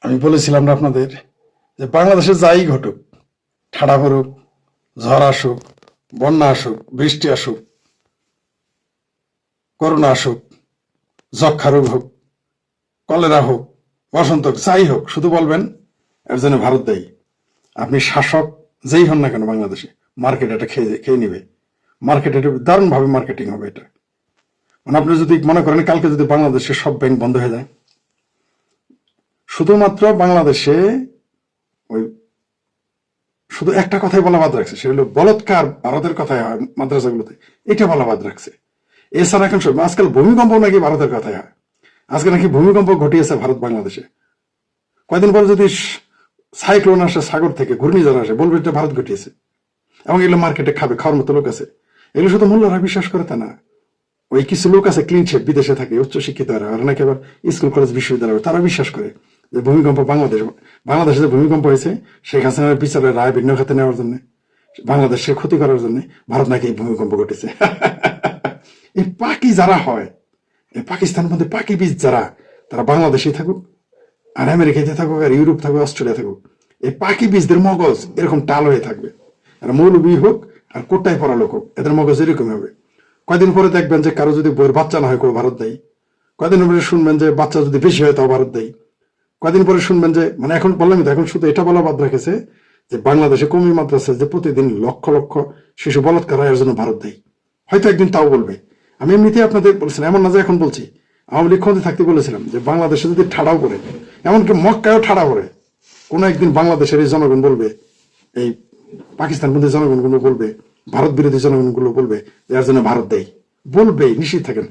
আমি বলেছিলাম না আপনাদের যে বাংলাদেশে যাই ঘটুক, ঠাড়া পড়ুক, ঝড় আসুক, বন্যা আসুক, বৃষ্টি আসুক, করোনা আসুক, যক্ষা রোগ হোক, কলেরা হোক, বসন্ত হোক, যাই হোক, শুধু বলবেন এর জন্য ভারত দায়ী। আপনি শাসক যেই হন না কেন বাংলাদেশে, মার্কেট এটা খেয়ে নিবে। মার্কেট এটা দারুণ ভাবে মার্কেটিং হবে। এটা মানে আপনি যদি মনে করেন কালকে যদি বাংলাদেশের সব ব্যাংক বন্ধ হয়ে যায়, শুধুমাত্র বাংলাদেশে ওই শুধু একটা কথাই বলা বাদ রাখছে, সেটা হলো বলৎকার ভারতের কথাই হয় মাদ্রাসাগুলোতে, এটা বলা বাদ রাখছে। এছাড়া এখন আজকাল ভূমিকম্প নাকি ভারতের কথাই হয়। আজকে নাকি ভূমিকম্প ঘটিয়েছে ভারত বাংলাদেশে। কয়দিন পরে যদি সাইক্লোন আসে, সাগর থেকে ঘূর্ণিঝড় আসে, বলবে এটা ভারত ঘটিয়েছে। এবং এগুলো মার্কেটে খাওয়ার মতো লোক আছে। এগুলো শুধু মূল্যরা বিশ্বাস করে তা না, ওই কিছু লোক আছে ক্লিন শেপ, বিদেশে থাকে, উচ্চ শিক্ষিত আর নাকি আবার স্কুল কলেজ বিশ্ববিদ্যালয়, তারা বিশ্বাস করে যে ভূমিকম্প বাংলাদেশে যে ভূমিকম্প হয়েছে শেখ হাসিনার বিচারের রায় ভিন্ন খাতে নেওয়ার জন্য, বাংলাদেশে ক্ষতি করার জন্য ভারত নাকি ভূমিকম্প ঘটেছে। এই পাকি যারা হয়, এই পাকিস্তানের মধ্যে পাকি বীজ যারা, তারা বাংলাদেশেই থাকুক আর আমেরিকাতে থাকুক আর ইউরোপ থাকুক, অস্ট্রেলিয়া থাকুক, এই পাকি বীজদের মগজ এরকম টাল হয়ে থাকবে। আর মৌলবী হোক আর কোটায় পড়া লোক হোক, এদের মগজ এরকম হবে। কয়দিন পরে দেখবেন যে কারো যদি বইয়ের বাচ্চা না হয়, কেউ ভারত দেয়। কয়দিন পরে শুনবেন যে বাচ্চা যদি বেশি হয় তাও ভারত দেয়। কয়দিন পরে শুনবেন যে, মানে এখন বললাম তো, এখন শুধু এটা বলা বাদ রেখেছে যে বাংলাদেশে কমি মাদ্রাসা যে প্রতিদিন লক্ষ লক্ষ শিশু বলাৎকার হয়, এর জন্য ভারত দেয়। হয়তো একদিন তাও বলবে। আমি এমনিতেই আপনাদের বলছিলাম, এমন না যে এখন বলছি, আওয়ামী লীগ ক্ষমতায় থাকতে বলেছিলাম যে বাংলাদেশে যদি ঠাড়াও করে, এমনকি মক্কায়ও ঠাড়া করে, কোনো একদিন বাংলাদেশের এই জনগণ বলবে, এই পাকিস্তান বিরোধী জনগণগুলো বলবে, ভারত বিরোধী জনগণগুলো বলবে এর জন্য ভারত দেয়। বলবেই, নিশ্চিত থাকেন।